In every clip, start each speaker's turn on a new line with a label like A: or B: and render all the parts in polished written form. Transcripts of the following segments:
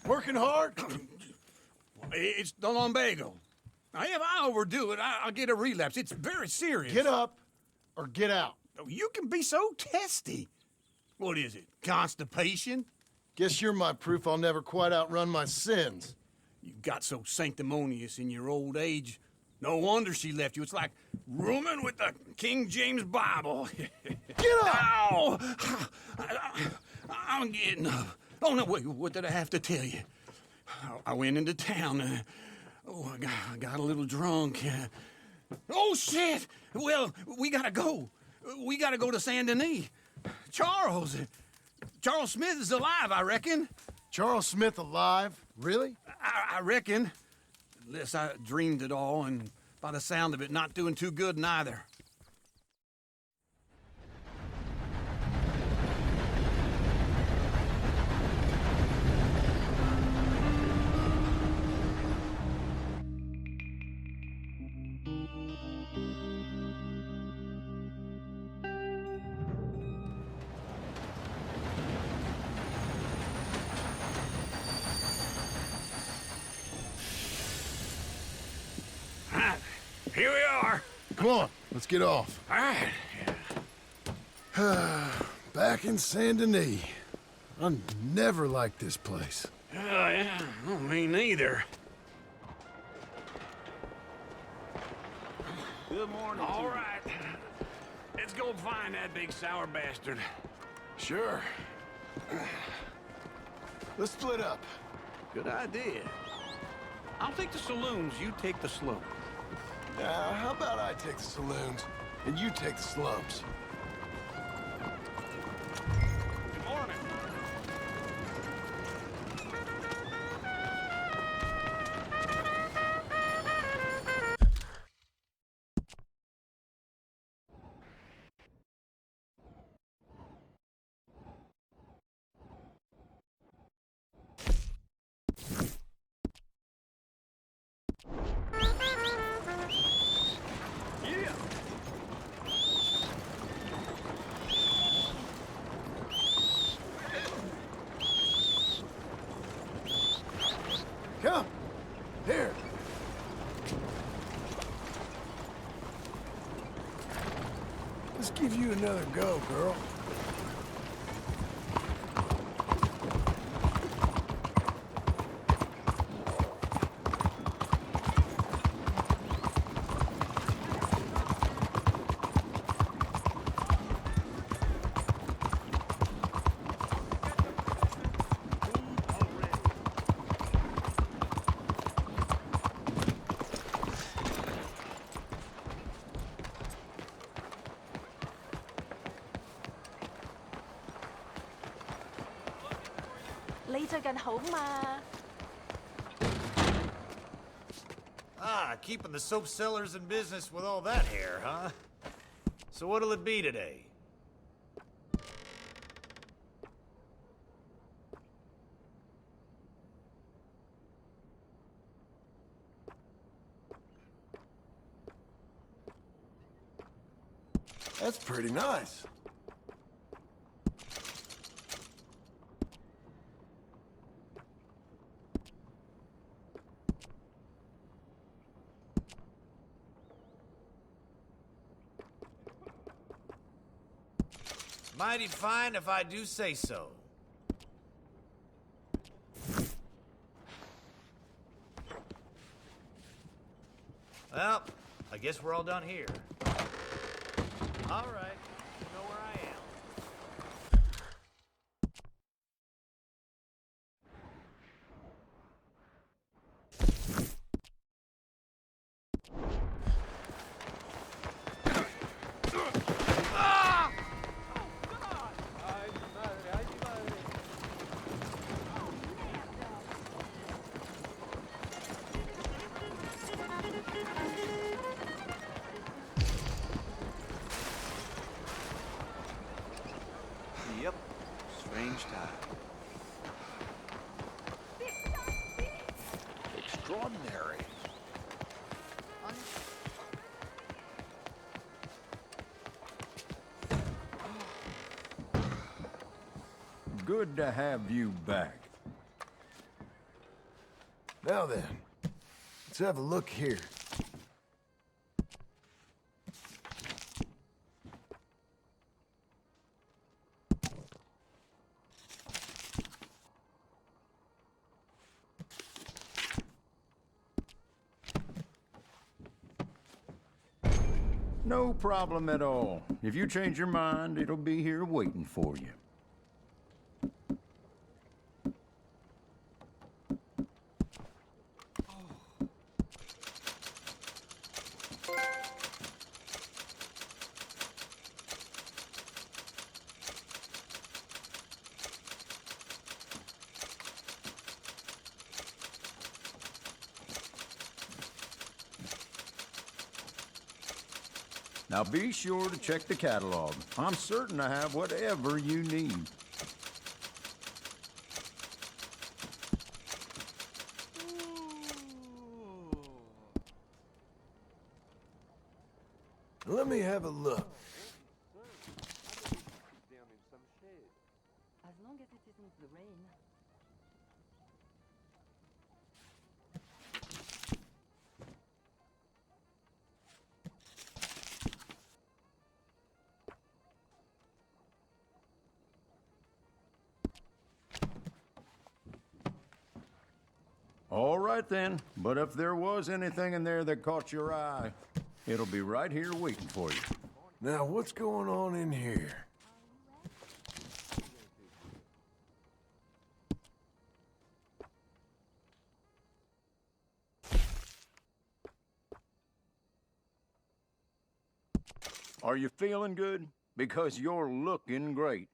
A: Working hard?
B: It's the lumbago. Now, if I overdo it, I'll get a relapse. It's very serious.
A: Get up or get out.
B: You can be so testy. What is it, constipation?
A: Guess you're my proof I'll never quite outrun my sins.
B: You got so sanctimonious in your old age. No wonder she left you. It's like rooming with the King James Bible.
A: Get up!
B: Ow! I'm getting up. Oh, no, wait, what did I have to tell you? I went into town. I got a little drunk. Oh, shit! Well, we gotta go. We gotta go to Saint Denis. Charles Smith is alive, I reckon.
A: Charles Smith alive? Really?
B: I reckon. Unless I dreamed it all, and by the sound of it, not doing too good neither. Here we are.
A: Come on, let's get off.
B: All right.
A: Back in Saint Denis. I never liked this place.
B: Yeah, well, me neither.
C: Good morning.
B: All right. Let's go find that big sour bastard.
A: Sure. Let's split up.
B: Good idea. I'll take the saloons, you take the slope.
A: How about I take the saloons and you take the slums?
B: Good morning.
A: Come. Here. Let's give you another go, girl.
C: Keeping the soap sellers in business with all that hair, huh? So what'll it be today?
A: That's pretty nice.
C: Mighty fine if I do say so. Well, I guess we're all done here. All right, you know where I am. Yep, strange time.
D: Extraordinary.
E: Good to have you back.
A: Now then, let's have a look here.
D: No problem at all. If you change your mind, it'll be here waiting for you. Now be sure to check the catalog. I'm certain I have whatever you need.
A: Let me have a look.
E: As long as it isn't the rain.
D: All right then, but if there was anything in there that caught your eye, it'll be right here waiting for you.
A: Now, what's going on in here?
D: Are you feeling good? Because you're looking great.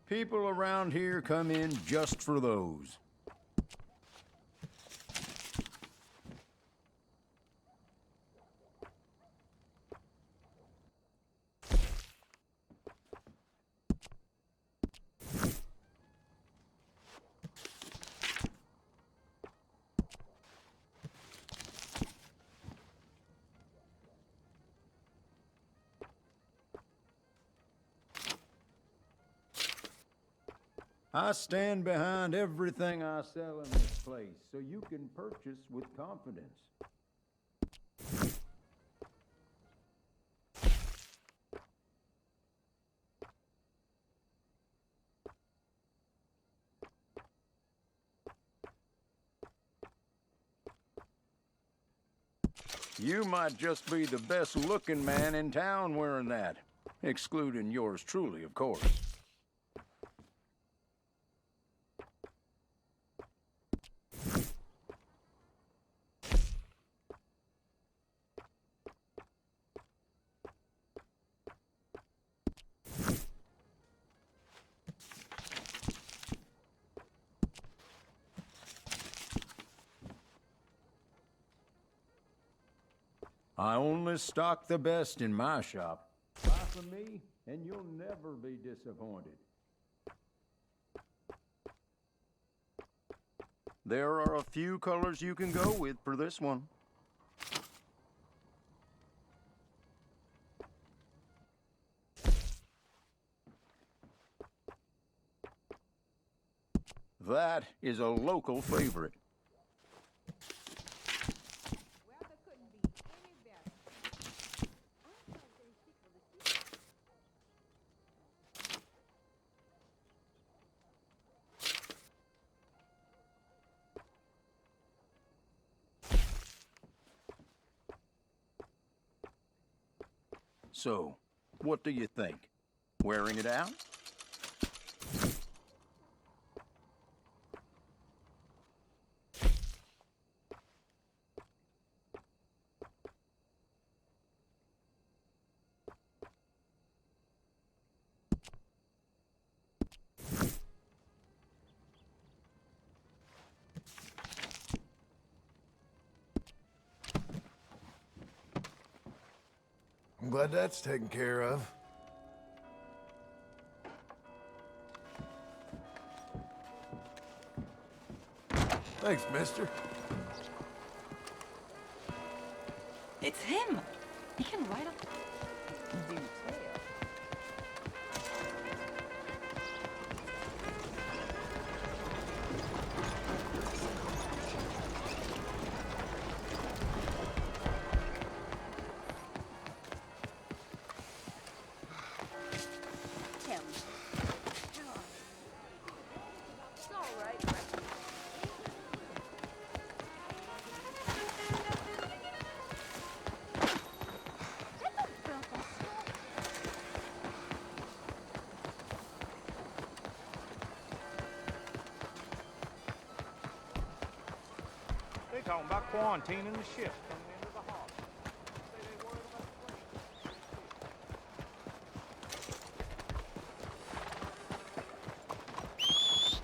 D: People around here come in just for those. I stand behind everything I sell in this place, so you can purchase with confidence. You might just be the best-looking man in town wearing that, excluding yours truly, of course. I only stock the best in my shop. Buy from me, and you'll never be disappointed. There are a few colors you can go with for this one. That is a local favorite.
E: Weather couldn't be any better. I'm not very sick for the season.
D: So, what do you think? Wearing it out?
A: I'm glad that's taken care of. Thanks, mister.
F: It's him. He can write a detail.
E: Tell me. It's all right.
C: They talking about quarantining the ships coming into the harbor. Say they worried about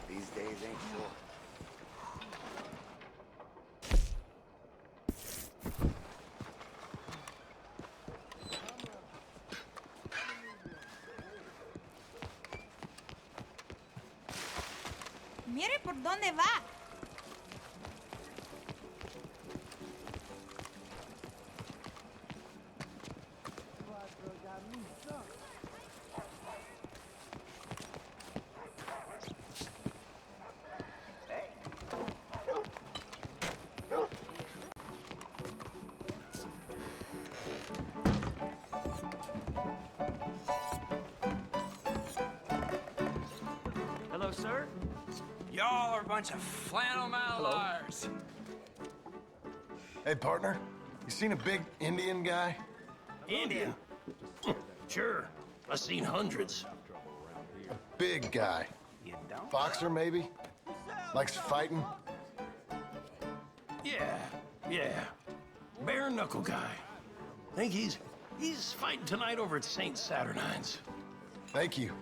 G: These days ain't sure.
F: Mire por dónde va.
C: Hello, sir.
B: Y'all are a bunch of flannel liars.
A: Hey, partner. You seen a big Indian guy?
H: India? Sure. I've seen hundreds.
A: Big guy.
H: You don't?
A: Boxer, maybe? Likes fighting?
H: Yeah. Bare knuckle guy. Think he's fighting tonight over at St. Saturnine's.
A: Thank you.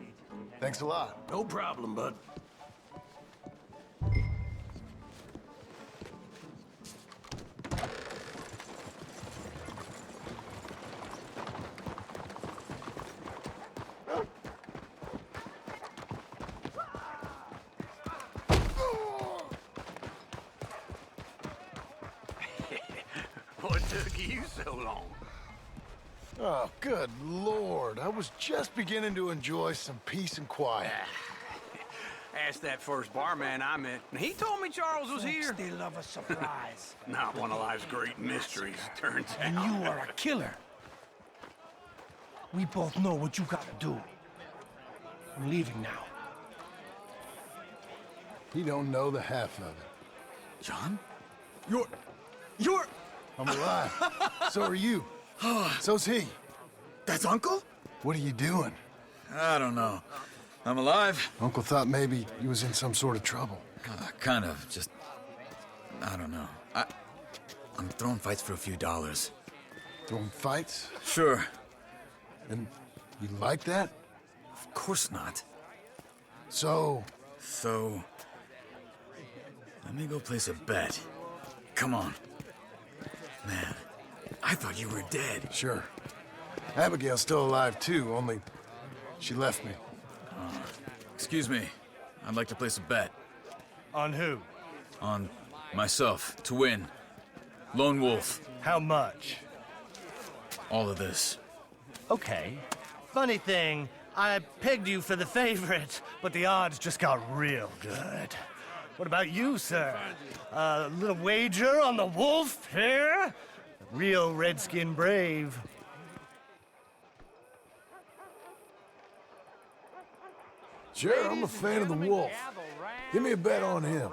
A: Thanks a lot.
H: No problem, bud.
B: What took you so long?
A: Oh, good Lord. I was just beginning to enjoy some peace and quiet.
B: Asked that first barman I met, and he told me Charles was here.
I: They love a surprise.
B: Not one of life's great mysteries, turns
I: And
B: out.
I: you are a killer. We both know what you gotta do. I'm leaving now.
A: He don't know the half of it.
B: John? You're...
A: I'm alive. So are you. So's he.
J: That's Uncle?
A: What are you doing?
J: I don't know. I'm alive.
A: Uncle thought maybe he was in some sort of trouble.
J: Kind of. Just... I don't know. I'm throwing fights for a few dollars.
A: Throwing fights?
J: Sure.
A: And you like that?
J: Of course not.
A: So,
J: So... let me go place a bet. Come on. Man, I thought you were dead.
A: sure. Abigail's still alive too, only she left me.
J: Excuse me. I'd like to place a bet.
I: On who?
J: On myself, to win. Lone Wolf.
I: How much?
J: All of this.
I: Okay. Funny thing, I pegged you for the favorite, but the odds just got real good. What about you, sir? A little wager on the wolf here? Real redskin brave.
A: Sure, I'm a fan of the wolf. Give me a bet on him.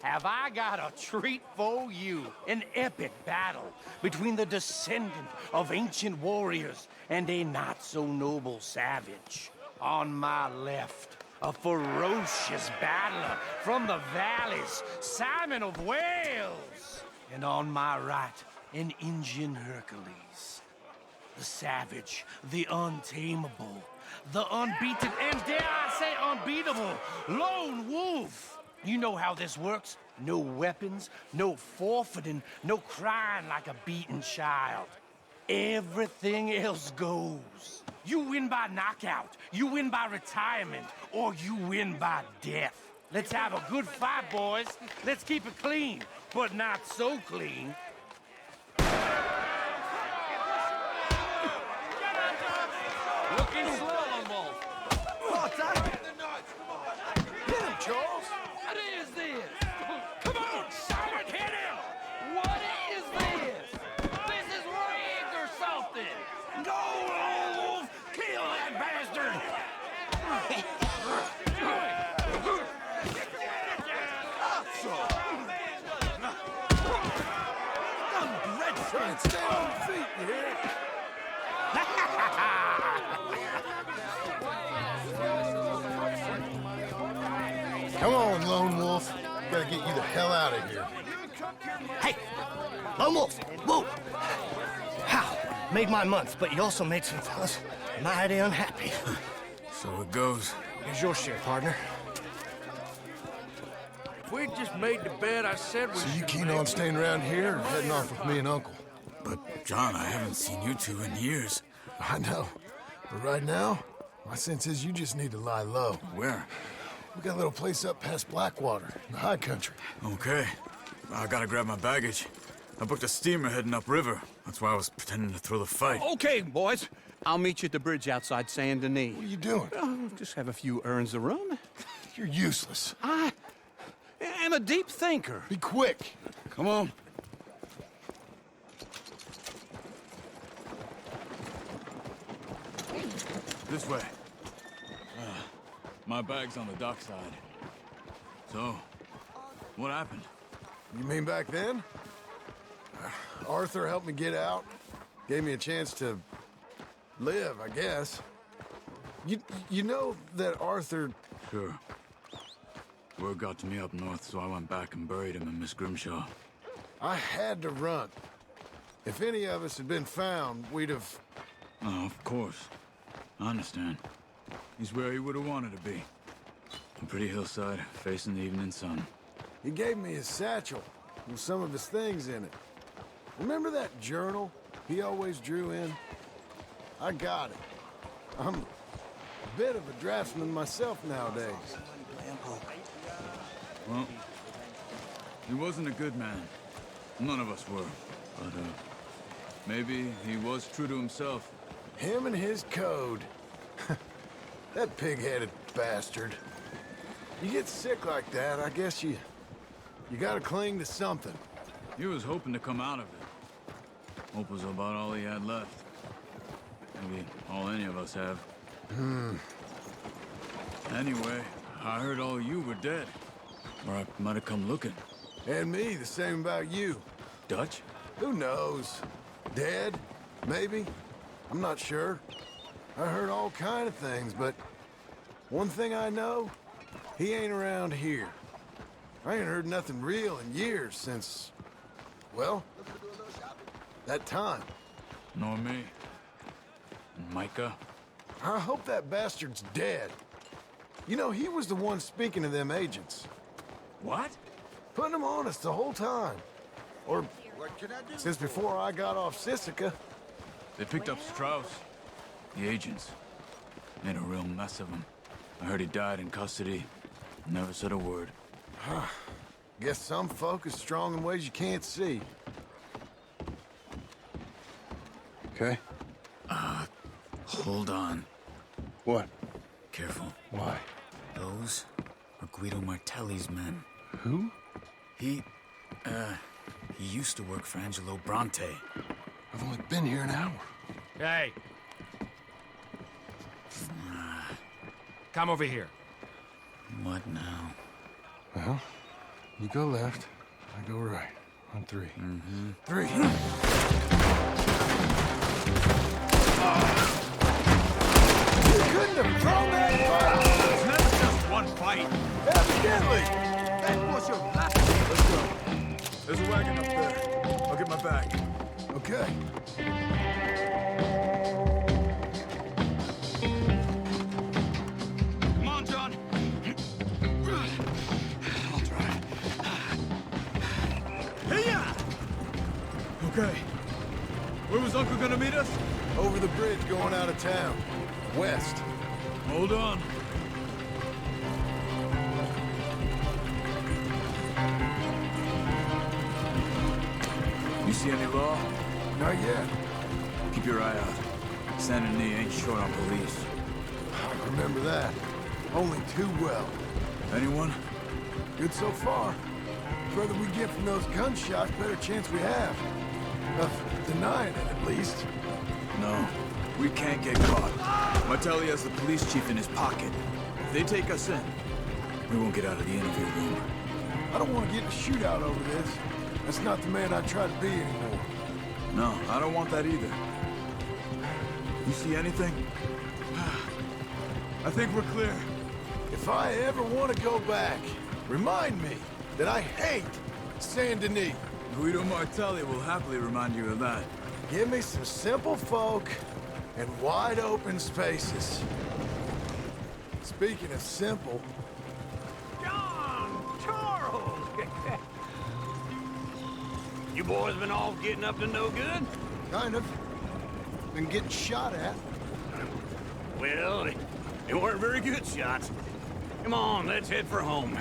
I: Have I got a treat for you? An epic battle between the descendant of ancient warriors and a not-so-noble savage. On my left, a ferocious battler from the valleys, Simon of Wales. And on my right, an Indian Hercules. The savage, the untamable, the unbeaten, and dare I say unbeatable, Lone Wolf. You know how this works. No weapons, no forfeiting, no crying like a beaten child. everything else goes. You win by knockout, you win by retirement, or you win by death. Let's have a good fight, boys. Let's keep it clean, but not so clean.
H: Looking slow, Wolf.
A: Get him, Charles!
I: What is this? Come on, someone hit him! What is this? This is rigged or something! Go, Lone Wolf! Kill that bastard!
A: Stay on your feet, you hear? Come on, Lone Wolf. Gotta get you the hell out of here.
K: Hey, Lone Wolf, whoa! How? Made my month, but you also made some fellas mighty unhappy.
J: So it goes.
K: Here's your share, partner.
H: If we just made the bed I said we
A: So you keen on staying around here or heading off with me and Uncle?
J: But, John, I haven't seen you two in years.
A: I know. But right now, my sense is you just need to lie low.
J: Where?
A: We got a little place up past Blackwater, in the high country.
J: Okay. I gotta grab my baggage. I booked a steamer heading upriver. That's why I was pretending to throw the fight.
B: Okay, boys. I'll meet you at the bridge outside Saint Denis.
A: What are you doing?
B: Oh, just have a few errands to run.
A: You're useless.
B: I am a deep thinker.
A: Be quick.
J: Come on. This way. My bag's on the dockside. So, what happened?
A: You mean back then? Arthur helped me get out. Gave me a chance to live, I guess. You know that Arthur...
J: Sure. Word got to me up north, so I went back and buried him in Miss Grimshaw.
A: I had to run. If any of us had been found, we'd have...
J: Oh, of course. I understand. He's where he would have wanted to be. A pretty hillside, facing the evening sun.
A: He gave me his satchel with some of his things in it. Remember that journal he always drew in? I got it. I'm a bit of a draftsman myself nowadays.
J: Well, he wasn't a good man. None of us were. But, maybe he was true to himself.
A: Him and his code. That pig-headed bastard. You get sick like that, I guess you gotta cling to something.
J: He was hoping to come out of it. Hope was about all he had left. Maybe all any of us have. Anyway, I heard all you were dead. Or I might have come looking.
A: And me, the same about you.
J: Dutch?
A: Who knows? Dead? Maybe? I'm not sure. I heard all kind of things, but one thing I know, he ain't around here. I ain't heard nothing real in years since, well, that time.
J: Nor me. And Micah?
A: I hope that bastard's dead. You know, he was the one speaking to them agents.
J: What?
A: Putting them on us the whole time. Or since before I got off Sisika.
J: They picked up Strauss. The agents. Made a real mess of him. I heard he died in custody. Never said a word.
A: Guess some folk is strong in ways you can't see. Okay.
J: Hold on.
A: What?
J: Careful.
A: Why?
J: Those are Guido Martelli's men.
A: Who?
J: He used to work for Angelo Bronte.
A: I've only been here an hour.
H: Hey. Come over here.
J: What now?
A: Well, you go left, I go right. On three. Mm-hmm. 3. You couldn't have thrown that fight!
B: It's never just one fight.
A: Evidently!
B: That was your last.
J: Let's go. There's a wagon up there. I'll get my bag.
A: Okay.
B: Come on, John. I'll try.
J: Okay. Where was Uncle gonna meet us?
A: Over the bridge going out of town. West.
J: Hold on. You see any law?
A: Not yet.
J: Keep your eye out. Saint Denis ain't short on police.
A: I remember that. Only too well.
J: Anyone?
A: Good so far. Further we get from those gunshots, better chance we have. Of denying it, at least.
J: No. We can't get caught. Martelli has the police chief in his pocket. If they take us in, we won't get out of the interview room.
A: I don't want to get in a shootout over this. That's not the man I try to be anymore.
J: No, I don't want that either. You see anything? I think we're clear.
A: If I ever want to go back, remind me that I hate Saint Denis.
J: Guido Martelli will happily remind you of that.
A: Give me some simple folk and wide open spaces. Speaking of simple,
B: John! Charles! You boys been all getting up to no good?
A: kind of. Been getting shot at.
B: Well, they weren't very good shots. Come on, let's head for home.